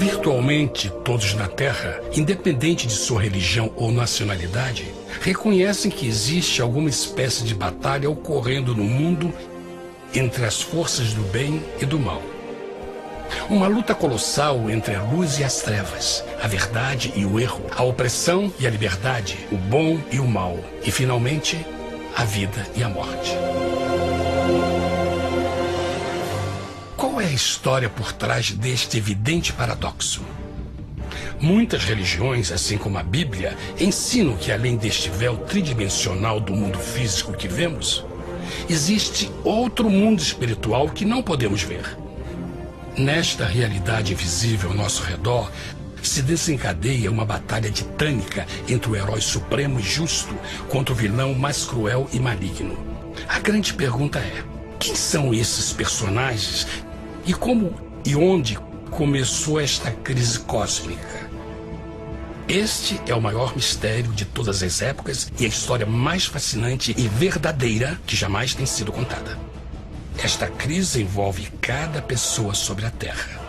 Virtualmente todos na Terra, independente de sua religião ou nacionalidade, reconhecem que existe alguma espécie de batalha ocorrendo no mundo entre as forças do bem e do mal. Uma luta colossal entre a luz e as trevas, a verdade e o erro, a opressão e a liberdade, o bom e o mal, e finalmente, a vida e a morte. Qual é a história por trás deste evidente paradoxo? Muitas religiões, assim como a Bíblia, ensinam que além deste véu tridimensional do mundo físico que vemos, existe outro mundo espiritual que não podemos ver. Nesta realidade invisível ao nosso redor, se desencadeia uma batalha titânica entre o herói supremo e justo contra o vilão mais cruel e maligno. A grande pergunta é: quem são esses personagens e como e onde começou esta crise cósmica? Este é o maior mistério de todas as épocas e a história mais fascinante e verdadeira que jamais tem sido contada. Esta crise envolve cada pessoa sobre a Terra.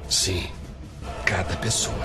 Sim, cada pessoa.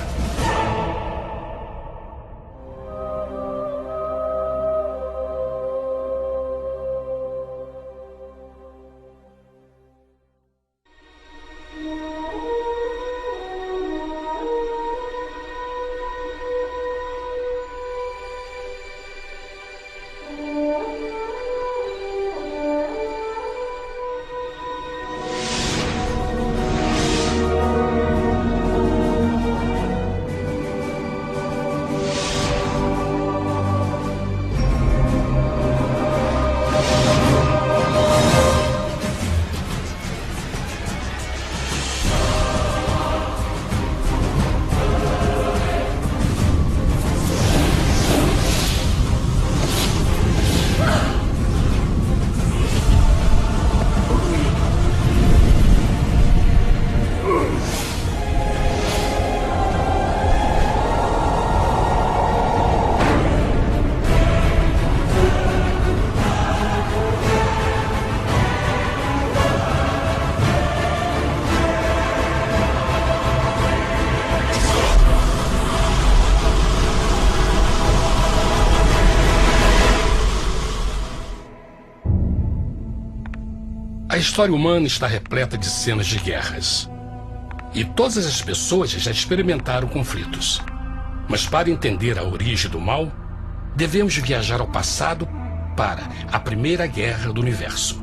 A história humana está repleta de cenas de guerras. E todas as pessoas já experimentaram conflitos. Mas para entender a origem do mal, devemos viajar ao passado para a Primeira Guerra do Universo.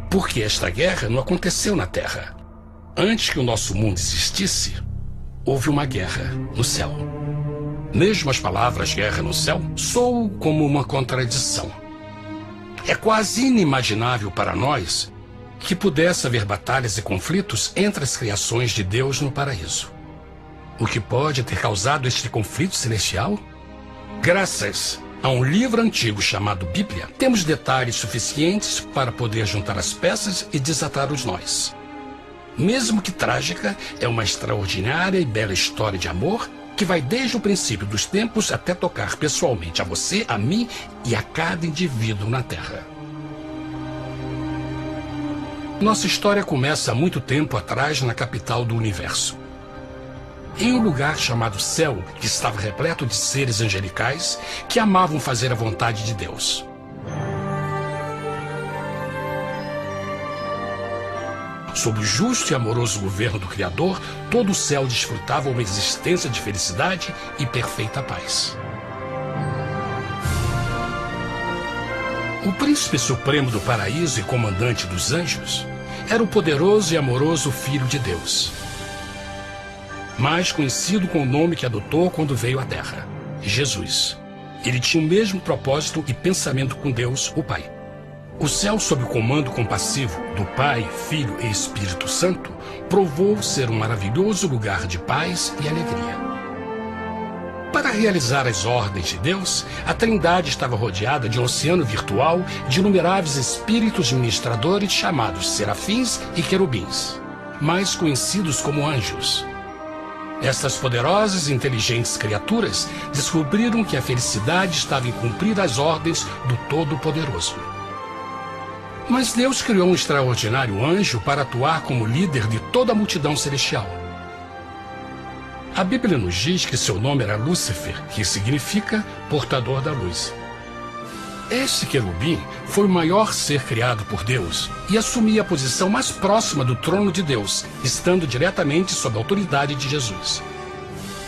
Porque esta guerra não aconteceu na Terra. Antes que o nosso mundo existisse, houve uma guerra no céu. Mesmo as palavras guerra no céu soam como uma contradição. É quase inimaginável para nós que pudesse haver batalhas e conflitos entre as criações de Deus no paraíso. O que pode ter causado este conflito celestial? Graças a um livro antigo chamado Bíblia, temos detalhes suficientes para poder juntar as peças e desatar os nós. Mesmo que trágica, é uma extraordinária e bela história de amor que vai desde o princípio dos tempos até tocar pessoalmente a você, a mim e a cada indivíduo na Terra. Nossa história começa há muito tempo atrás na capital do universo. Em um lugar chamado Céu, que estava repleto de seres angelicais que amavam fazer a vontade de Deus. Sob o justo e amoroso governo do Criador, todo o céu desfrutava uma existência de felicidade e perfeita paz. O príncipe supremo do paraíso e comandante dos anjos era o poderoso e amoroso Filho de Deus, mais conhecido com o nome que adotou quando veio à Terra, Jesus. Ele tinha o mesmo propósito e pensamento com Deus, o Pai. O céu, sob o comando compassivo do Pai, Filho e Espírito Santo, provou ser um maravilhoso lugar de paz e alegria. Para realizar as ordens de Deus, a Trindade estava rodeada de um oceano virtual de inumeráveis espíritos ministradores chamados serafins e querubins, mais conhecidos como anjos. Estas poderosas e inteligentes criaturas descobriram que a felicidade estava em cumprir as ordens do Todo-Poderoso. Mas Deus criou um extraordinário anjo para atuar como líder de toda a multidão celestial. A Bíblia nos diz que seu nome era Lúcifer, que significa portador da luz. Este querubim foi o maior ser criado por Deus e assumia a posição mais próxima do trono de Deus, estando diretamente sob a autoridade de Jesus.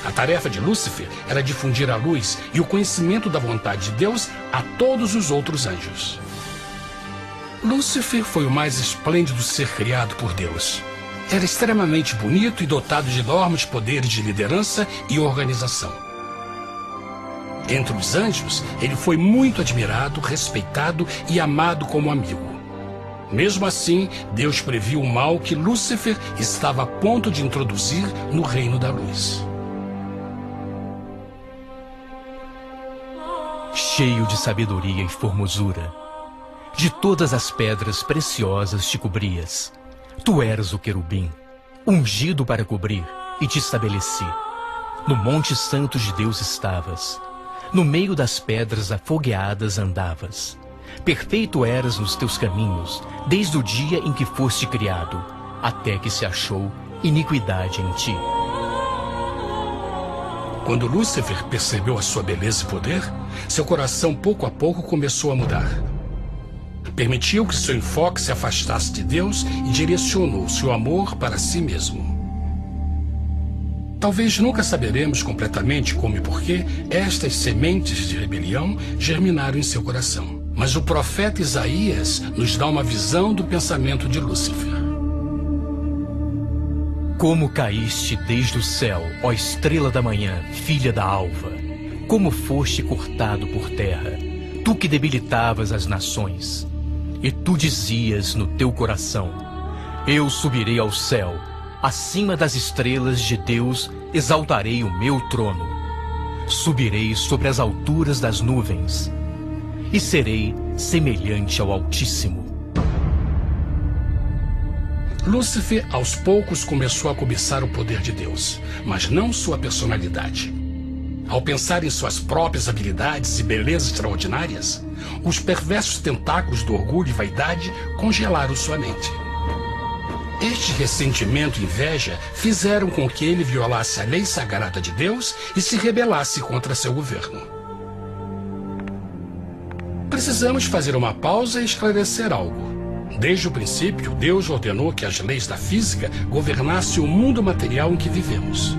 A tarefa de Lúcifer era difundir a luz e o conhecimento da vontade de Deus a todos os outros anjos. Lúcifer foi o mais esplêndido ser criado por Deus. Era extremamente bonito e dotado de enormes poderes de liderança e organização. Entre os anjos, ele foi muito admirado, respeitado e amado como amigo. Mesmo assim, Deus previu o mal que Lúcifer estava a ponto de introduzir no reino da luz. Cheio de sabedoria e formosura, de todas as pedras preciosas te cobrias. Tu eras o querubim, ungido para cobrir, e te estabeleci. No monte santo de Deus estavas. No meio das pedras afogueadas andavas. Perfeito eras nos teus caminhos, desde o dia em que foste criado, até que se achou iniquidade em ti. Quando Lúcifer percebeu a sua beleza e poder, seu coração pouco a pouco começou a mudar. Permitiu que seu enfoque se afastasse de Deus e direcionou seu amor para si mesmo. Talvez nunca saberemos completamente como e porquê estas sementes de rebelião germinaram em seu coração. Mas o profeta Isaías nos dá uma visão do pensamento de Lúcifer. Como caíste desde o céu, ó estrela da manhã, filha da alva! Como foste cortado por terra, tu que debilitavas as nações! E tu dizias no teu coração: eu subirei ao céu, acima das estrelas de Deus exaltarei o meu trono. Subirei sobre as alturas das nuvens e serei semelhante ao Altíssimo. Lúcifer, aos poucos, começou a cobiçar o poder de Deus, mas não sua personalidade. Ao pensar em suas próprias habilidades e belezas extraordinárias, os perversos tentáculos do orgulho e vaidade congelaram sua mente. Este ressentimento e inveja fizeram com que ele violasse a lei sagrada de Deus e se rebelasse contra seu governo. Precisamos fazer uma pausa e esclarecer algo. Desde o princípio, Deus ordenou que as leis da física governassem o mundo material em que vivemos.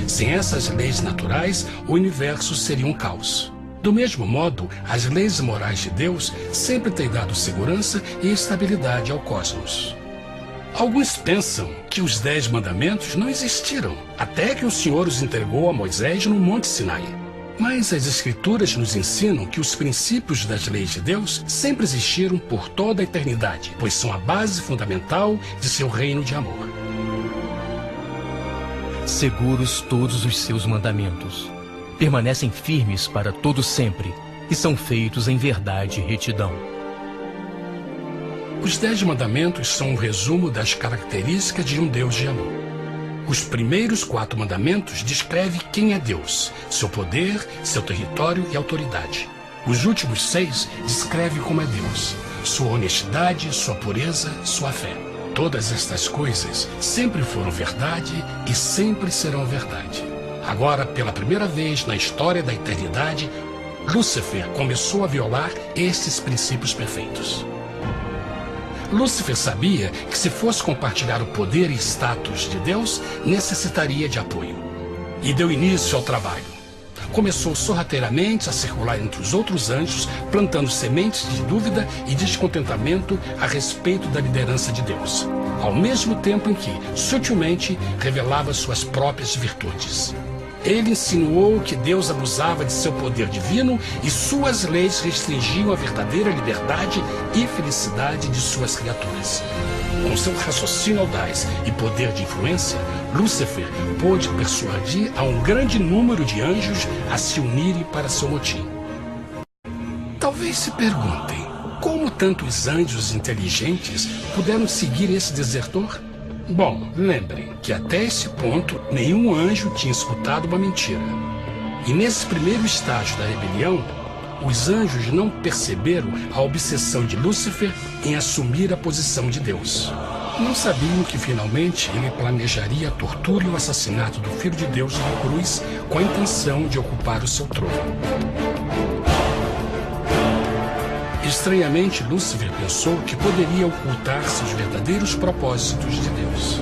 Sem essas leis naturais, o universo seria um caos. Do mesmo modo, as leis morais de Deus sempre têm dado segurança e estabilidade ao cosmos. Alguns pensam que os 10 mandamentos não existiram, até que o Senhor os entregou a Moisés no Monte Sinai. Mas as Escrituras nos ensinam que os princípios das leis de Deus sempre existiram por toda a eternidade, pois são a base fundamental de seu reino de amor. Seguros todos os seus mandamentos, permanecem firmes para todo sempre e são feitos em verdade e retidão. Os 10 mandamentos são um resumo das características de um Deus de amor. Os primeiros 4 mandamentos descrevem quem é Deus, seu poder, seu território e autoridade. Os últimos 6 descrevem como é Deus, sua honestidade, sua pureza, sua fé. Todas estas coisas sempre foram verdade e sempre serão verdade. Agora, pela primeira vez na história da eternidade, Lúcifer começou a violar estes princípios perfeitos. Lúcifer sabia que se fosse compartilhar o poder e status de Deus, necessitaria de apoio. E deu início ao trabalho. Começou sorrateiramente a circular entre os outros anjos, plantando sementes de dúvida e descontentamento a respeito da liderança de Deus, ao mesmo tempo em que, sutilmente, revelava suas próprias virtudes. Ele insinuou que Deus abusava de seu poder divino e suas leis restringiam a verdadeira liberdade e felicidade de suas criaturas. Com seu raciocínio audaz e poder de influência, Lúcifer pôde persuadir a um grande número de anjos a se unirem para seu motim. Talvez se perguntem, como tantos anjos inteligentes puderam seguir esse desertor? Bom, lembrem que até esse ponto nenhum anjo tinha escutado uma mentira. E nesse primeiro estágio da rebelião, os anjos não perceberam a obsessão de Lúcifer em assumir a posição de Deus. Não sabiam que finalmente ele planejaria a tortura e o assassinato do Filho de Deus na cruz com a intenção de ocupar o seu trono. Estranhamente, Lúcifer pensou que poderia ocultar seus verdadeiros propósitos de Deus.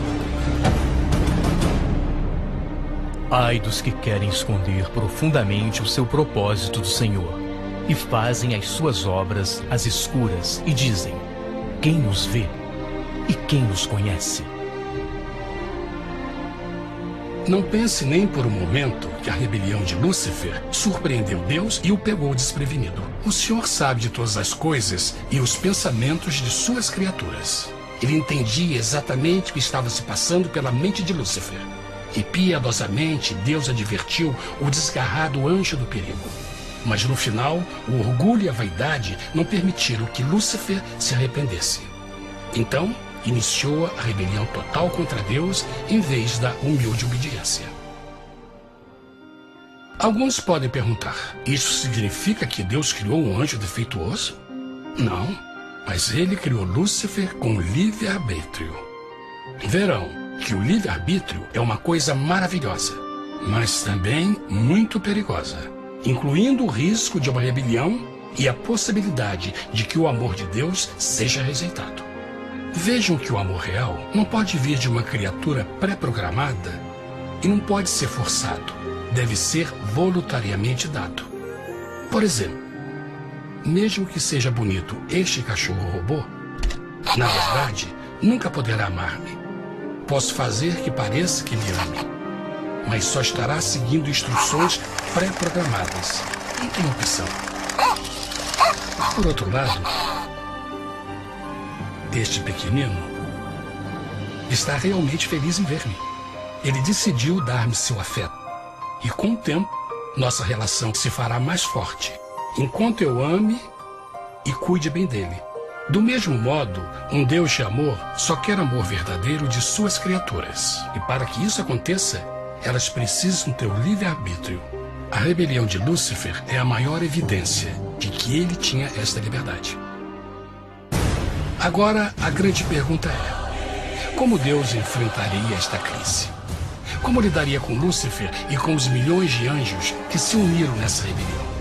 Ai dos que querem esconder profundamente o seu propósito do Senhor e fazem as suas obras às escuras e dizem: quem nos vê e quem nos conhece? Não pense nem por um momento que a rebelião de Lúcifer surpreendeu Deus e o pegou desprevenido. O Senhor sabe de todas as coisas e os pensamentos de suas criaturas. Ele entendia exatamente o que estava se passando pela mente de Lúcifer. E piedosamente Deus advertiu o desgarrado anjo do perigo. Mas no final, o orgulho e a vaidade não permitiram que Lúcifer se arrependesse. Então, iniciou a rebelião total contra Deus em vez da humilde obediência. Alguns podem perguntar: isso significa que Deus criou um anjo defeituoso? Não, mas ele criou Lúcifer com livre-arbítrio. Verão que o livre-arbítrio é uma coisa maravilhosa, mas também muito perigosa, incluindo o risco de uma rebelião e a possibilidade de que o amor de Deus seja rejeitado. Vejam que o amor real não pode vir de uma criatura pré-programada e não pode ser forçado, deve ser voluntariamente dado. Por exemplo, mesmo que seja bonito este cachorro robô, na verdade, nunca poderá amar-me. Posso fazer que pareça que me ame, mas só estará seguindo instruções pré-programadas. E que opção? Por outro lado, este pequenino está realmente feliz em ver-me. Ele decidiu dar-me seu afeto. E com o tempo, nossa relação se fará mais forte, enquanto eu ame e cuide bem dele. Do mesmo modo, um Deus de amor só quer amor verdadeiro de suas criaturas. E para que isso aconteça, elas precisam ter o livre-arbítrio. A rebelião de Lúcifer é a maior evidência de que ele tinha esta liberdade. Agora, a grande pergunta é: como Deus enfrentaria esta crise? Como lidaria com Lúcifer e com os milhões de anjos que se uniram nessa rebelião?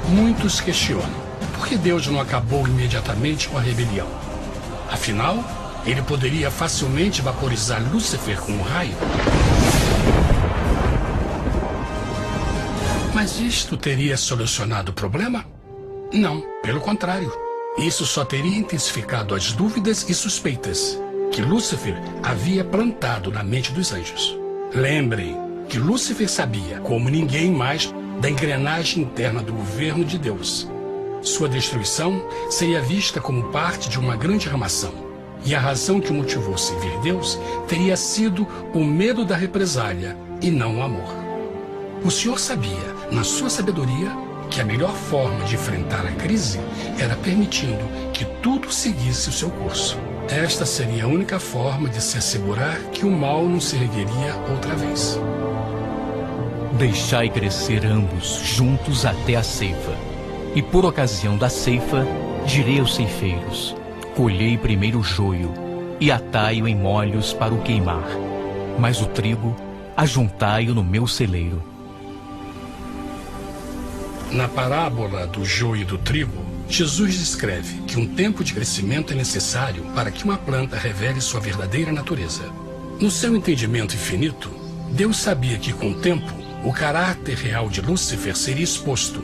Muitos questionam: por que Deus não acabou imediatamente com a rebelião? Afinal, ele poderia facilmente vaporizar Lúcifer com um raio. Mas isto teria solucionado o problema? Não, pelo contrário. Isso só teria intensificado as dúvidas e suspeitas que Lúcifer havia plantado na mente dos anjos. Lembrem que Lúcifer sabia, como ninguém mais, da engrenagem interna do governo de Deus. Sua destruição seria vista como parte de uma grande armação, e a razão que o motivou a servir Deus teria sido o medo da represália e não o amor. O Senhor sabia, na sua sabedoria, que a melhor forma de enfrentar a crise era permitindo que tudo seguisse o seu curso. Esta seria a única forma de se assegurar que o mal não se ergueria outra vez. Deixai crescer ambos juntos até a ceifa. E por ocasião da ceifa, direi aos ceifeiros: colhei primeiro o joio e atai-o em molhos para o queimar, mas o trigo ajuntai-o no meu celeiro. Na parábola do joio e do trigo, Jesus descreve que um tempo de crescimento é necessário para que uma planta revele sua verdadeira natureza. No seu entendimento infinito, Deus sabia que com o tempo, o caráter real de Lúcifer seria exposto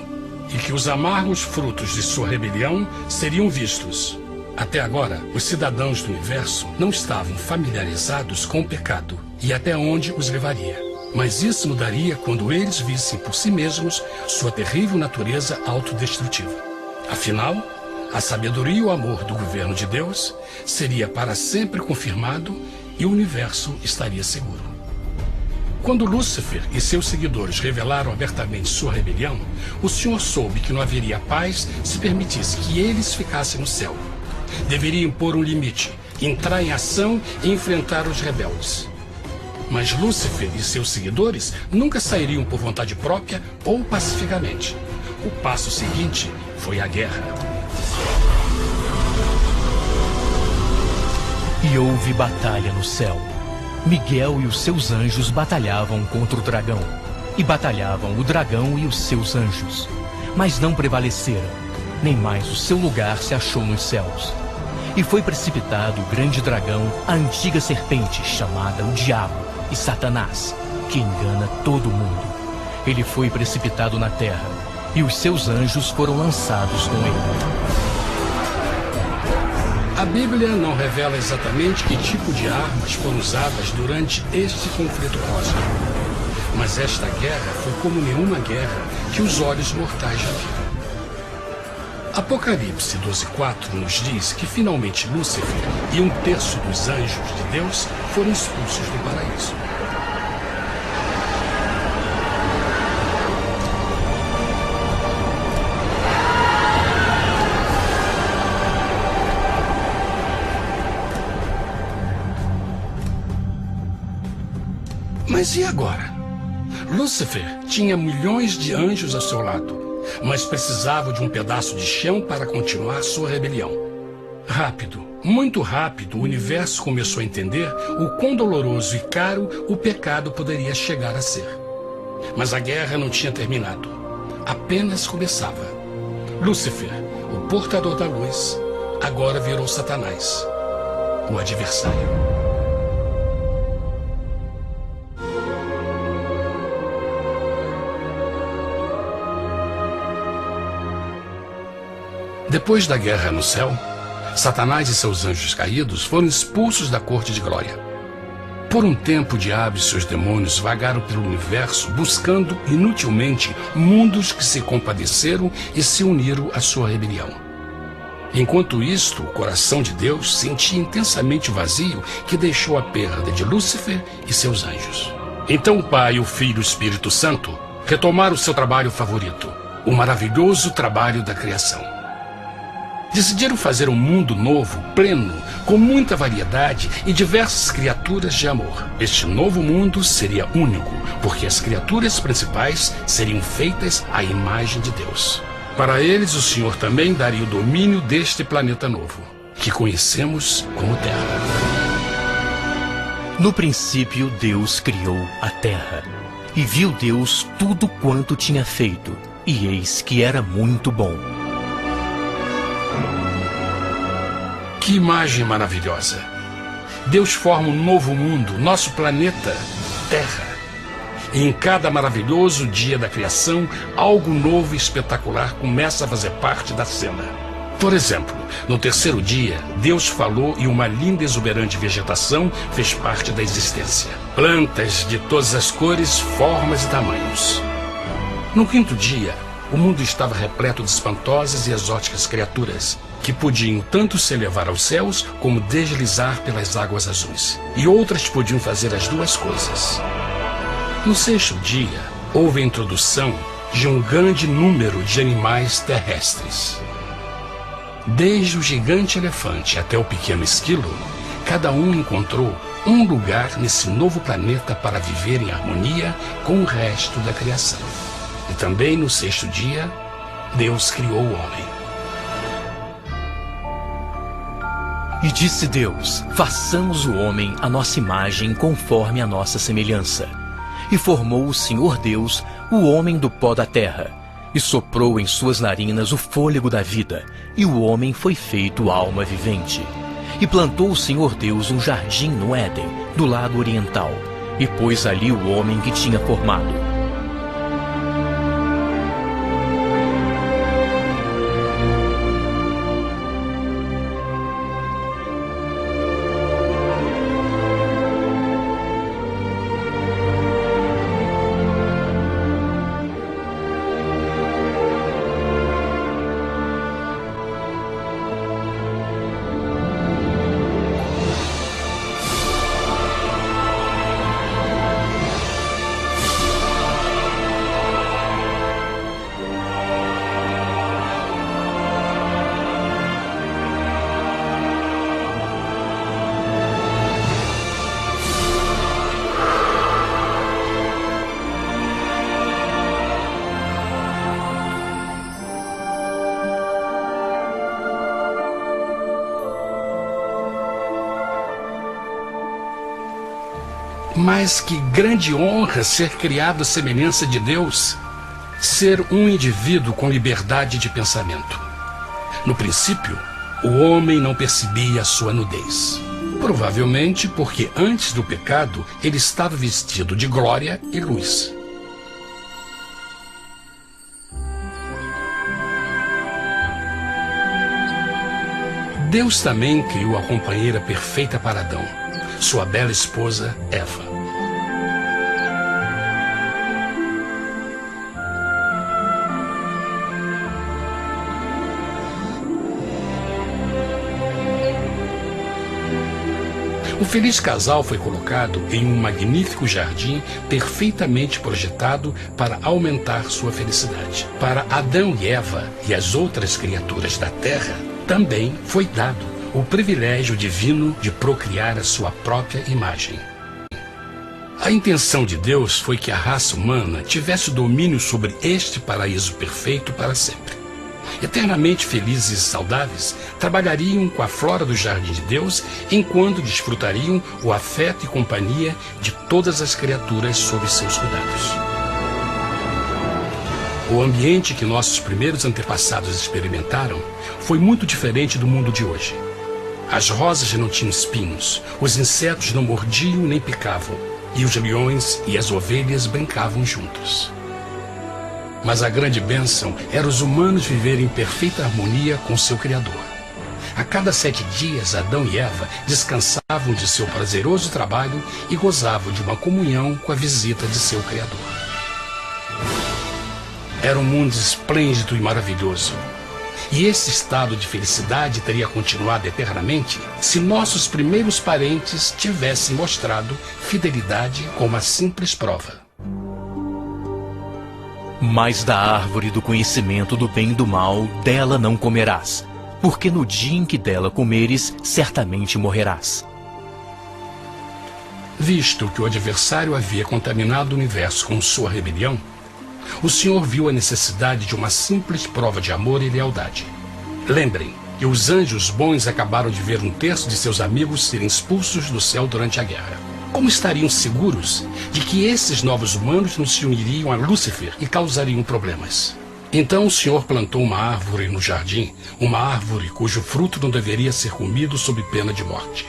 e que os amargos frutos de sua rebelião seriam vistos. Até agora, os cidadãos do universo não estavam familiarizados com o pecado e até onde os levaria. Mas isso mudaria quando eles vissem por si mesmos sua terrível natureza autodestrutiva. Afinal, a sabedoria e o amor do governo de Deus seria para sempre confirmado e o universo estaria seguro. Quando Lúcifer e seus seguidores revelaram abertamente sua rebelião, o Senhor soube que não haveria paz se permitisse que eles ficassem no céu. Deveria impor um limite, entrar em ação e enfrentar os rebeldes. Mas Lúcifer e seus seguidores nunca sairiam por vontade própria ou pacificamente. O passo seguinte foi a guerra. houve batalha no céu. Miguel e os seus anjos batalhavam contra o dragão. E batalhavam o dragão e os seus anjos. Mas não prevaleceram, nem mais o seu lugar se achou nos céus. E foi precipitado o grande dragão, a antiga serpente, chamada o Diabo e Satanás, que engana todo mundo. Ele foi precipitado na terra, e os seus anjos foram lançados com ele. A Bíblia não revela exatamente que tipo de armas foram usadas durante este conflito cósmico. Mas esta guerra foi como nenhuma guerra que os olhos mortais já viram. Apocalipse 12:4 nos diz que finalmente Lúcifer e 1/3 dos anjos de Deus foram expulsos do paraíso. Mas e agora? Lúcifer tinha milhões de anjos ao seu lado, mas precisava de um pedaço de chão para continuar sua rebelião. Rápido, muito rápido, o universo começou a entender o quão doloroso e caro o pecado poderia chegar a ser. Mas a guerra não tinha terminado, apenas começava. Lúcifer, o portador da luz, agora virou Satanás, o adversário. Depois da guerra no céu, Satanás e seus anjos caídos foram expulsos da corte de glória. Por um tempo, o diabo e seus demônios vagaram pelo universo buscando inutilmente mundos que se compadeceram e se uniram à sua rebelião. Enquanto isto, o coração de Deus sentia intensamente o vazio que deixou a perda de Lúcifer e seus anjos. Então o Pai, o Filho e o Espírito Santo retomaram seu trabalho favorito, o maravilhoso trabalho da criação. Decidiram fazer um mundo novo, pleno, com muita variedade e diversas criaturas de amor. Este novo mundo seria único, porque as criaturas principais seriam feitas à imagem de Deus. Para eles, o Senhor também daria o domínio deste planeta novo, que conhecemos como Terra. No princípio, Deus criou a terra. E viu Deus tudo quanto tinha feito, e eis que era muito bom. Que imagem maravilhosa! Deus forma um novo mundo, nosso planeta, Terra. E em cada maravilhoso dia da criação, algo novo e espetacular começa a fazer parte da cena. Por exemplo, no terceiro dia, Deus falou e uma linda e exuberante vegetação fez parte da existência. Plantas de todas as cores, formas e tamanhos. No quinto dia, o mundo estava repleto de espantosas e exóticas criaturas, que podiam tanto se elevar aos céus como deslizar pelas águas azuis. E outras podiam fazer as duas coisas. No sexto dia, houve a introdução de um grande número de animais terrestres. Desde o gigante elefante até o pequeno esquilo, cada um encontrou um lugar nesse novo planeta para viver em harmonia com o resto da criação. E também no sexto dia, Deus criou o homem. E disse Deus: façamos o homem à nossa imagem, conforme a nossa semelhança. E formou o Senhor Deus o homem do pó da terra, e soprou em suas narinas o fôlego da vida, e o homem foi feito alma vivente. E plantou o Senhor Deus um jardim no Éden, do lado oriental, e pôs ali o homem que tinha formado. Mas que grande honra ser criado à semelhança de Deus, ser um indivíduo com liberdade de pensamento. No princípio, o homem não percebia a sua nudez. Provavelmente porque antes do pecado ele estava vestido de glória e luz. Deus também criou a companheira perfeita para Adão, sua bela esposa Eva. O feliz casal foi colocado em um magnífico jardim perfeitamente projetado para aumentar sua felicidade. Para Adão e Eva e as outras criaturas da terra, também foi dado o privilégio divino de procriar a sua própria imagem. A intenção de Deus foi que a raça humana tivesse domínio sobre este paraíso perfeito para sempre. Eternamente felizes e saudáveis, trabalhariam com a flora do jardim de Deus, enquanto desfrutariam o afeto e companhia de todas as criaturas sob seus cuidados. O ambiente que nossos primeiros antepassados experimentaram foi muito diferente do mundo de hoje. As rosas não tinham espinhos, os insetos não mordiam nem picavam, e os leões e as ovelhas brincavam juntos. Mas a grande bênção era os humanos viverem em perfeita harmonia com seu Criador. A cada 7 dias, Adão e Eva descansavam de seu prazeroso trabalho e gozavam de uma comunhão com a visita de seu Criador. Era um mundo esplêndido e maravilhoso. E esse estado de felicidade teria continuado eternamente se nossos primeiros parentes tivessem mostrado fidelidade com uma simples prova. Mas da árvore do conhecimento do bem e do mal, dela não comerás, porque no dia em que dela comeres, certamente morrerás. Visto que o adversário havia contaminado o universo com sua rebelião, o Senhor viu a necessidade de uma simples prova de amor e lealdade. Lembrem que os anjos bons acabaram de ver 1/3 de seus amigos serem expulsos do céu durante a guerra. Como estariam seguros de que esses novos humanos não se uniriam a Lúcifer e causariam problemas? Então o Senhor plantou uma árvore no jardim, uma árvore cujo fruto não deveria ser comido sob pena de morte.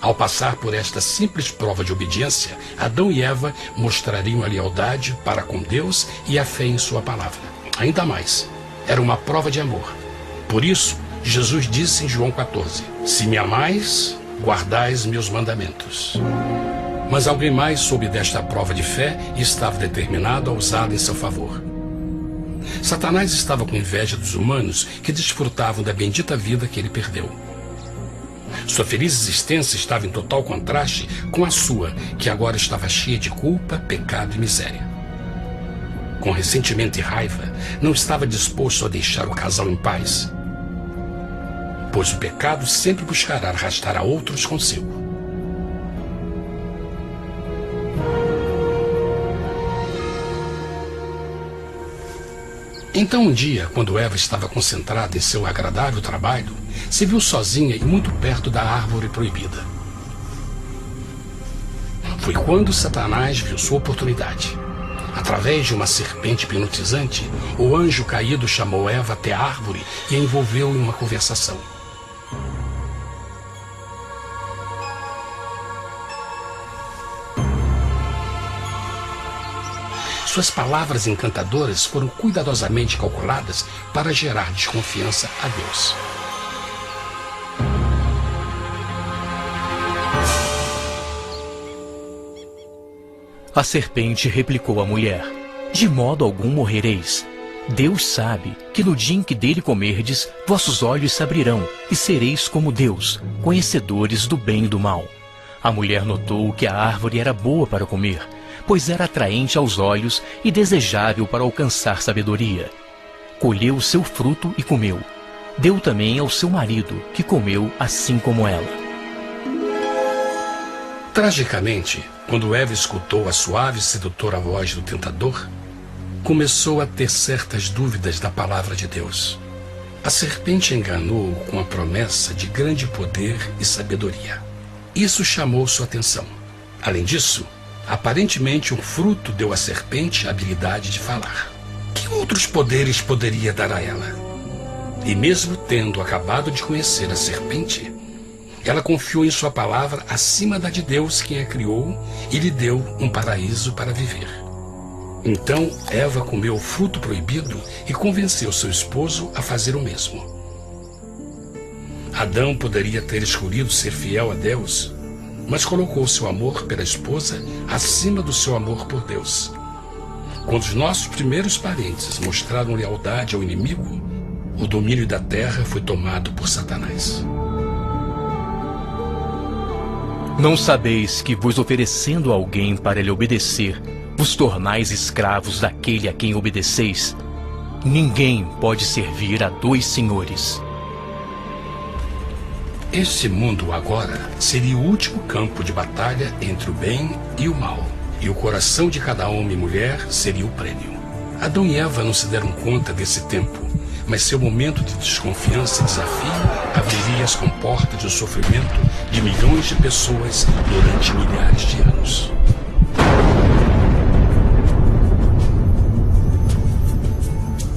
Ao passar por esta simples prova de obediência, Adão e Eva mostrariam a lealdade para com Deus e a fé em sua palavra. Ainda mais, era uma prova de amor. Por isso, Jesus disse em João 14, se me amais, guardais meus mandamentos. Mas alguém mais soube desta prova de fé e estava determinado a usá-la em seu favor. Satanás estava com inveja dos humanos que desfrutavam da bendita vida que ele perdeu. Sua feliz existência estava em total contraste com a sua, que agora estava cheia de culpa, pecado e miséria. Com ressentimento e raiva, não estava disposto a deixar o casal em paz, pois o pecado sempre buscará arrastar a outros consigo. Então um dia, quando Eva estava concentrada em seu agradável trabalho, se viu sozinha e muito perto da árvore proibida. Foi quando Satanás viu sua oportunidade. Através de uma serpente hipnotizante, o anjo caído chamou Eva até a árvore e a envolveu em uma conversação. Suas palavras encantadoras foram cuidadosamente calculadas para gerar desconfiança a Deus. A serpente replicou à mulher, de modo algum morrereis. Deus sabe que no dia em que dele comerdes, vossos olhos se abrirão, e sereis como Deus, conhecedores do bem e do mal. A mulher notou que a árvore era boa para comer, pois era atraente aos olhos e desejável para alcançar sabedoria. Colheu o seu fruto e comeu. Deu também ao seu marido, que comeu assim como ela. Tragicamente, quando Eva escutou a suave e sedutora voz do tentador, começou a ter certas dúvidas da palavra de Deus. A serpente enganou-o com a promessa de grande poder e sabedoria. Isso chamou sua atenção. Além disso, aparentemente um fruto deu à serpente a habilidade de falar. Que outros poderes poderia dar a ela? E mesmo tendo acabado de conhecer a serpente, ela confiou em sua palavra acima da de Deus, quem a criou, e lhe deu um paraíso para viver. Então Eva comeu o fruto proibido e convenceu seu esposo a fazer o mesmo. Adão poderia ter escolhido ser fiel a Deus, mas colocou seu amor pela esposa acima do seu amor por Deus. Quando os nossos primeiros parentes mostraram lealdade ao inimigo, o domínio da terra foi tomado por Satanás. Não sabeis que, vos oferecendo a alguém para lhe obedecer, vos tornais escravos daquele a quem obedeceis? Ninguém pode servir a dois senhores. Este mundo agora seria o último campo de batalha entre o bem e o mal, e o coração de cada homem e mulher seria o prêmio. Adão e Eva não se deram conta desse tempo, mas seu momento de desconfiança e desafio abriria as comportas do sofrimento de milhões de pessoas durante milhares de anos.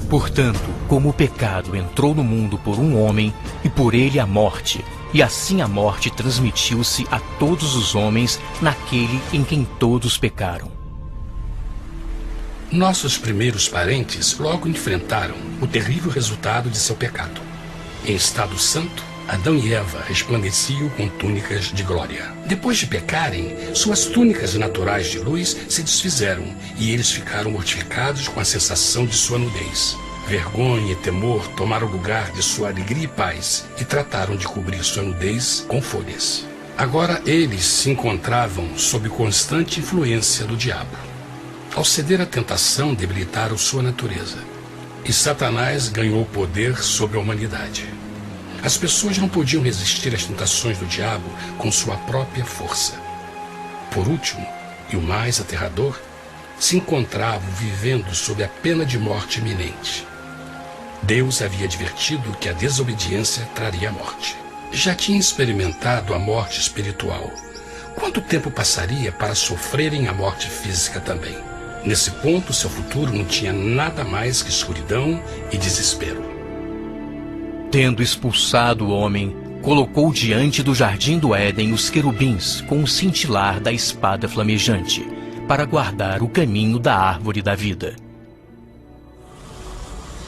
Portanto, como o pecado entrou no mundo por um homem, e por ele a morte, e assim a morte transmitiu-se a todos os homens naquele em quem todos pecaram. Nossos primeiros parentes logo enfrentaram o terrível resultado de seu pecado. Em estado santo, Adão e Eva resplandeciam com túnicas de glória. Depois de pecarem, suas túnicas naturais de luz se desfizeram e eles ficaram mortificados com a sensação de sua nudez. Vergonha e temor tomaram lugar de sua alegria e paz e trataram de cobrir sua nudez com folhas. Agora eles se encontravam sob constante influência do diabo. Ao ceder à tentação, debilitaram sua natureza. E Satanás ganhou poder sobre a humanidade. As pessoas não podiam resistir às tentações do diabo com sua própria força. Por último, e o mais aterrador, se encontravam vivendo sob a pena de morte iminente. Deus havia advertido que a desobediência traria a morte. Já tinha experimentado a morte espiritual. Quanto tempo passaria para sofrerem a morte física também? Nesse ponto, seu futuro não tinha nada mais que escuridão e desespero. Tendo expulsado o homem, colocou diante do jardim do Éden os querubins com o cintilar da espada flamejante, para guardar o caminho da árvore da vida.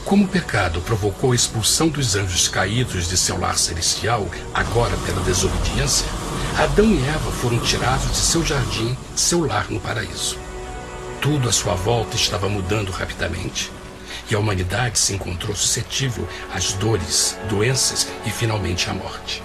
Como o pecado provocou a expulsão dos anjos caídos de seu lar celestial, agora pela desobediência, Adão e Eva foram tirados de seu jardim, seu lar no paraíso. Tudo à sua volta estava mudando rapidamente, e a humanidade se encontrou suscetível às dores, doenças e finalmente à morte.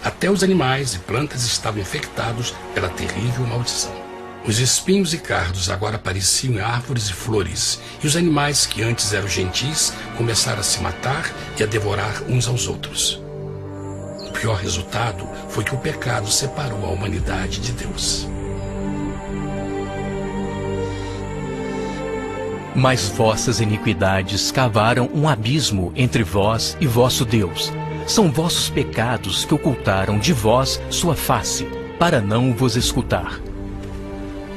Até os animais e plantas estavam infectados pela terrível maldição. Os espinhos e cardos agora apareciam em árvores e flores, e os animais que antes eram gentis começaram a se matar e a devorar uns aos outros. O pior resultado foi que o pecado separou a humanidade de Deus. Mas vossas iniquidades cavaram um abismo entre vós e vosso Deus. São vossos pecados que ocultaram de vós sua face, para não vos escutar.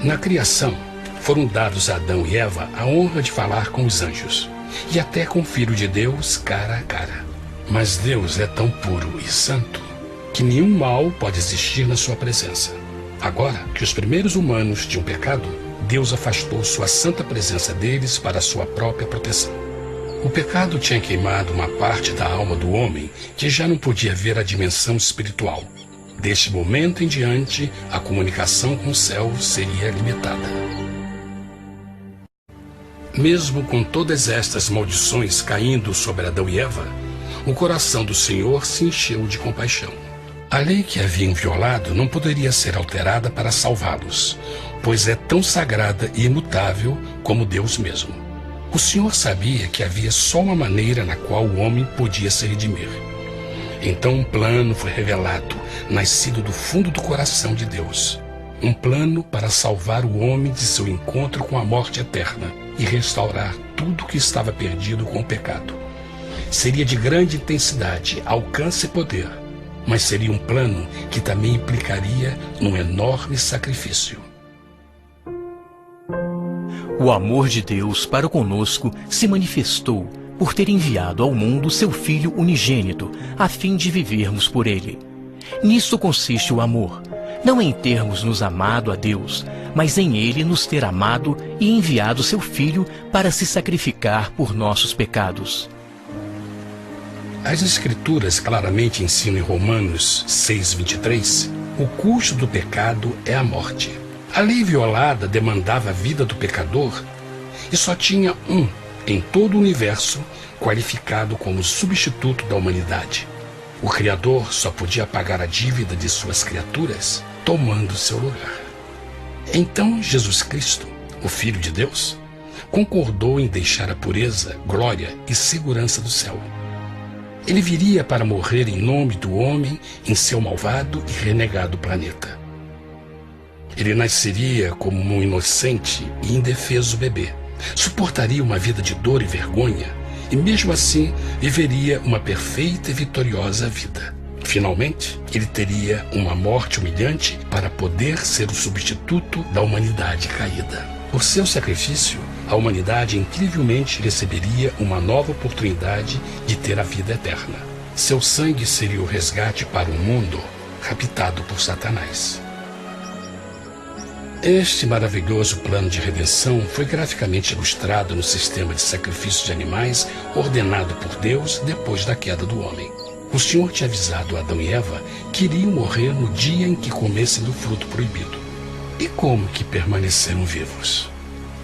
Na criação, foram dados a Adão e Eva a honra de falar com os anjos, e até com o Filho de Deus cara a cara. Mas Deus é tão puro e santo que nenhum mal pode existir na sua presença. Agora que os primeiros humanos tinham pecado, Deus afastou sua santa presença deles para a sua própria proteção. O pecado tinha queimado uma parte da alma do homem que já não podia ver a dimensão espiritual. Deste momento em diante, a comunicação com o céu seria limitada. Mesmo com todas estas maldições caindo sobre Adão e Eva, o coração do Senhor se encheu de compaixão. A lei que haviam violado não poderia ser alterada para salvá-los, pois é tão sagrada e imutável como Deus mesmo. O Senhor sabia que havia só uma maneira na qual o homem podia se redimir. Então um plano foi revelado, nascido do fundo do coração de Deus. Um plano para salvar o homem de seu encontro com a morte eterna e restaurar tudo que estava perdido com o pecado. Seria de grande intensidade, alcance e poder, mas seria um plano que também implicaria num enorme sacrifício. O amor de Deus para conosco se manifestou por ter enviado ao mundo seu Filho unigênito, a fim de vivermos por ele. Nisso consiste o amor, não em termos nos amado a Deus, mas em ele nos ter amado e enviado seu Filho para se sacrificar por nossos pecados. As Escrituras claramente ensinam em Romanos 6:23, o custo do pecado é a morte. A lei violada demandava a vida do pecador e só tinha um em todo o universo qualificado como substituto da humanidade. O Criador só podia pagar a dívida de suas criaturas tomando seu lugar. Então Jesus Cristo, o Filho de Deus, concordou em deixar a pureza, glória e segurança do céu. Ele viria para morrer em nome do homem em seu malvado e renegado planeta. Ele nasceria como um inocente e indefeso bebê, suportaria uma vida de dor e vergonha e mesmo assim viveria uma perfeita e vitoriosa vida. Finalmente, ele teria uma morte humilhante para poder ser o substituto da humanidade caída. Por seu sacrifício, a humanidade incrivelmente receberia uma nova oportunidade de ter a vida eterna. Seu sangue seria o resgate para um mundo raptado por Satanás. Este maravilhoso plano de redenção foi graficamente ilustrado no sistema de sacrifício de animais ordenado por Deus depois da queda do homem. O Senhor tinha avisado Adão e Eva que iriam morrer no dia em que comessem do fruto proibido. E como que permaneceram vivos?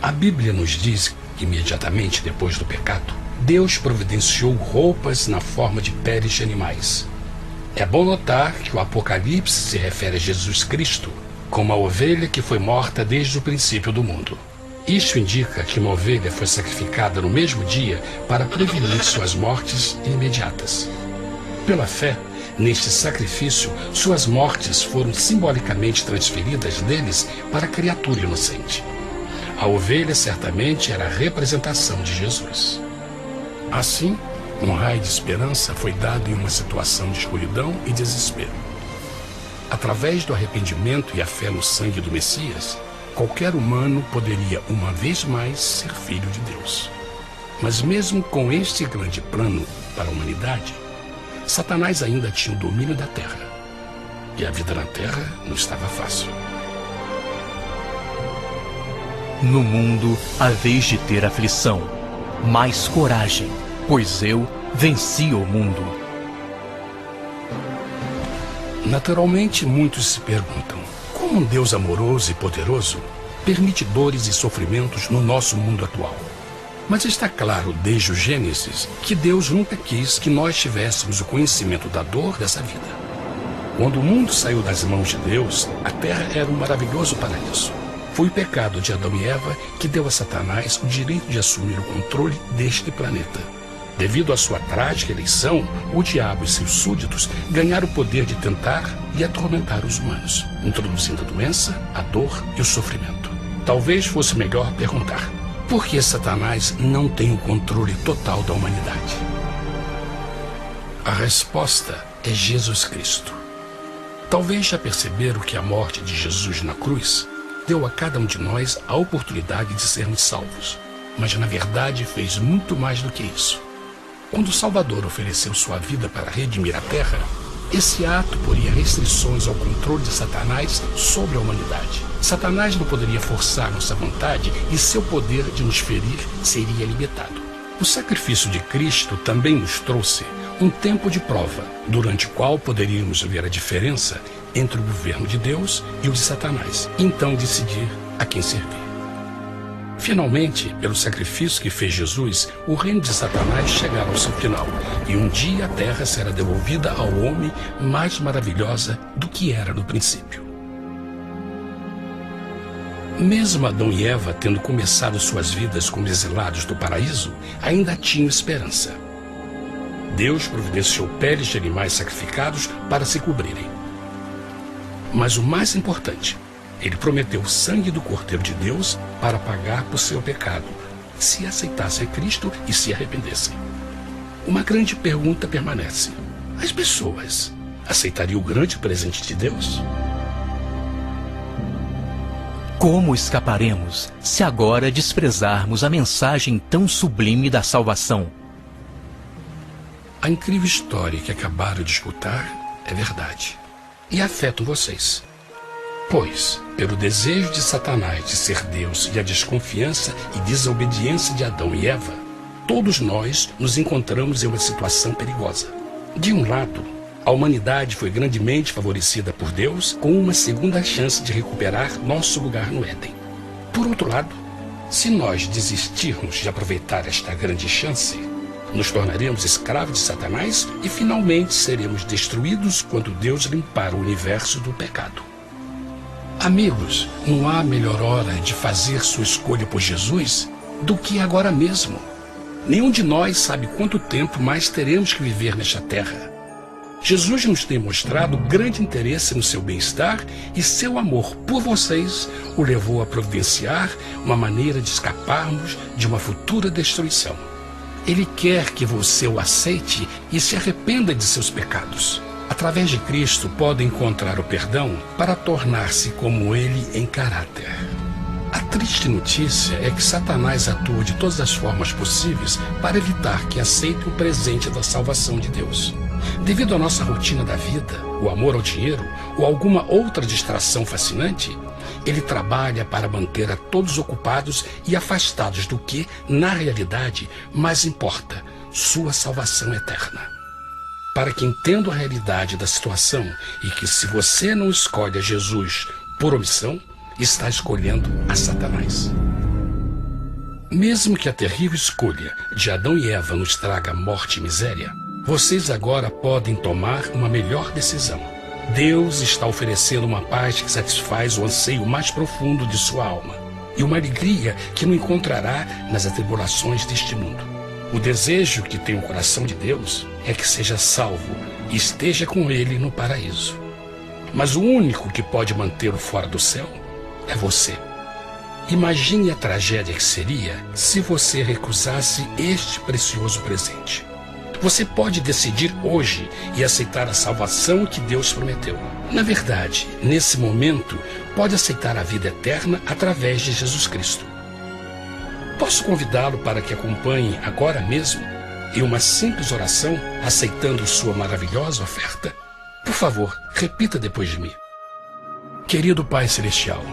A Bíblia nos diz que imediatamente depois do pecado, Deus providenciou roupas na forma de peles de animais. É bom notar que o Apocalipse se refere a Jesus Cristo como a ovelha que foi morta desde o princípio do mundo. Isto indica que uma ovelha foi sacrificada no mesmo dia para prevenir suas mortes imediatas. Pela fé, neste sacrifício, suas mortes foram simbolicamente transferidas deles para a criatura inocente. A ovelha certamente era a representação de Jesus. Assim, um raio de esperança foi dado em uma situação de escuridão e desespero. Através do arrependimento e a fé no sangue do Messias, qualquer humano poderia uma vez mais ser filho de Deus. Mas mesmo com este grande plano para a humanidade, Satanás ainda tinha o domínio da terra. E a vida na terra não estava fácil. No mundo haveis de ter aflição, mas coragem, pois eu venci o mundo. Naturalmente, muitos se perguntam, como um Deus amoroso e poderoso permite dores e sofrimentos no nosso mundo atual? Mas está claro desde o Gênesis que Deus nunca quis que nós tivéssemos o conhecimento da dor dessa vida. Quando o mundo saiu das mãos de Deus, a terra era um maravilhoso paraíso. Foi o pecado de Adão e Eva que deu a Satanás o direito de assumir o controle deste planeta. Devido à sua trágica eleição, o diabo e seus súditos ganharam o poder de tentar e atormentar os humanos, introduzindo a doença, a dor e o sofrimento. Talvez fosse melhor perguntar: por que Satanás não tem o controle total da humanidade? A resposta é Jesus Cristo. Talvez já perceberam que a morte de Jesus na cruz deu a cada um de nós a oportunidade de sermos salvos, mas na verdade fez muito mais do que isso. Quando o Salvador ofereceu sua vida para redimir a terra, esse ato poria restrições ao controle de Satanás sobre a humanidade. Satanás não poderia forçar nossa vontade e seu poder de nos ferir seria limitado. O sacrifício de Cristo também nos trouxe um tempo de prova, durante o qual poderíamos ver a diferença entre o governo de Deus e o de Satanás, e então decidir a quem servir. Finalmente, pelo sacrifício que fez Jesus, o reino de Satanás chegará ao seu final, e um dia a terra será devolvida ao homem mais maravilhosa do que era no princípio. Mesmo Adão e Eva tendo começado suas vidas como exilados do paraíso, ainda tinham esperança. Deus providenciou peles de animais sacrificados para se cobrirem. Mas o mais importante, ele prometeu o sangue do Cordeiro de Deus para pagar por seu pecado, se aceitassem Cristo e se arrependessem. Uma grande pergunta permanece: as pessoas aceitaria o grande presente de Deus? Como escaparemos se agora desprezarmos a mensagem tão sublime da salvação? A incrível história que acabaram de escutar é verdade e afeta vocês. Pois, pelo desejo de Satanás de ser Deus e a desconfiança e desobediência de Adão e Eva, todos nós nos encontramos em uma situação perigosa. De um lado, a humanidade foi grandemente favorecida por Deus com uma segunda chance de recuperar nosso lugar no Éden. Por outro lado, se nós desistirmos de aproveitar esta grande chance, nos tornaremos escravos de Satanás e finalmente seremos destruídos quando Deus limpar o universo do pecado. Amigos, não há melhor hora de fazer sua escolha por Jesus do que agora mesmo. Nenhum de nós sabe quanto tempo mais teremos que viver nesta terra. Jesus nos tem mostrado grande interesse no seu bem-estar e seu amor por vocês o levou a providenciar uma maneira de escaparmos de uma futura destruição. Ele quer que você o aceite e se arrependa de seus pecados. Através de Cristo, pode encontrar o perdão para tornar-se como Ele em caráter. A triste notícia é que Satanás atua de todas as formas possíveis para evitar que aceite o presente da salvação de Deus. Devido à nossa rotina da vida, o amor ao dinheiro ou alguma outra distração fascinante, ele trabalha para manter a todos ocupados e afastados do que, na realidade, mais importa, sua salvação eterna. Para que entenda a realidade da situação e que se você não escolhe a Jesus por omissão, está escolhendo a Satanás. Mesmo que a terrível escolha de Adão e Eva nos traga morte e miséria, vocês agora podem tomar uma melhor decisão. Deus está oferecendo uma paz que satisfaz o anseio mais profundo de sua alma e uma alegria que não encontrará nas atribulações deste mundo. O desejo que tem o coração de Deus é que seja salvo e esteja com Ele no paraíso. Mas o único que pode mantê-lo fora do céu é você. Imagine a tragédia que seria se você recusasse este precioso presente. Você pode decidir hoje e aceitar a salvação que Deus prometeu. Na verdade, nesse momento, pode aceitar a vida eterna através de Jesus Cristo. Posso convidá-lo para que acompanhe agora mesmo em uma simples oração, aceitando sua maravilhosa oferta? Por favor, repita depois de mim. Querido Pai Celestial,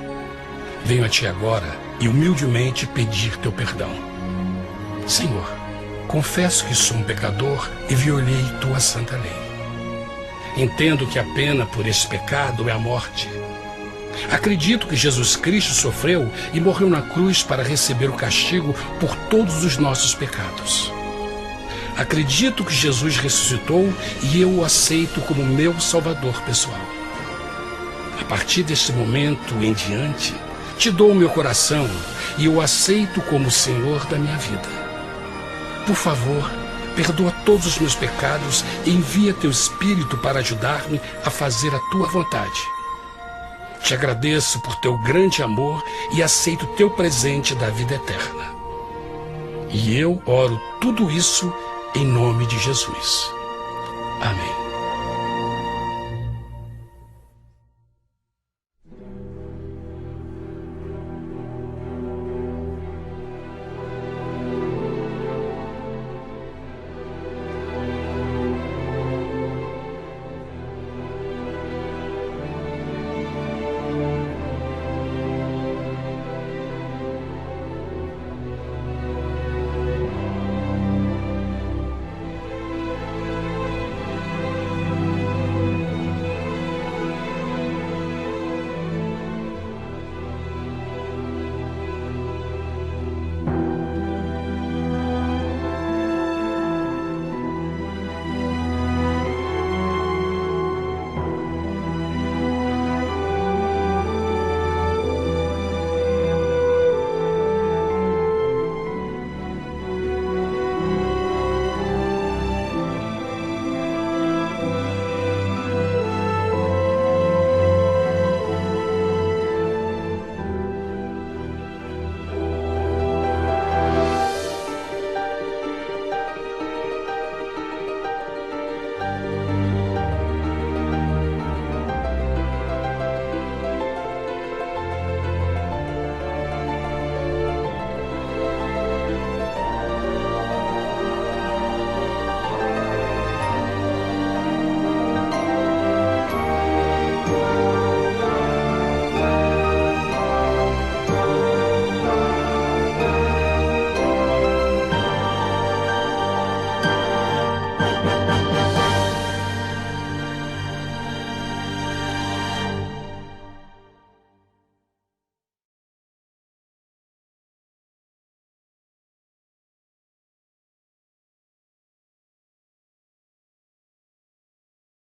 venho a Ti agora e humildemente pedir Teu perdão. Senhor, confesso que sou um pecador e violei Tua santa lei. Entendo que a pena por esse pecado é a morte. Acredito que Jesus Cristo sofreu e morreu na cruz para receber o castigo por todos os nossos pecados. Acredito que Jesus ressuscitou e eu o aceito como meu Salvador pessoal. A partir deste momento em diante, Te dou o meu coração e eu o aceito como o Senhor da minha vida. Por favor, perdoa todos os meus pecados e envia Teu Espírito para ajudar-me a fazer a Tua vontade. Te agradeço por Teu grande amor e aceito Teu presente da vida eterna. E eu oro tudo isso em nome de Jesus. Amém.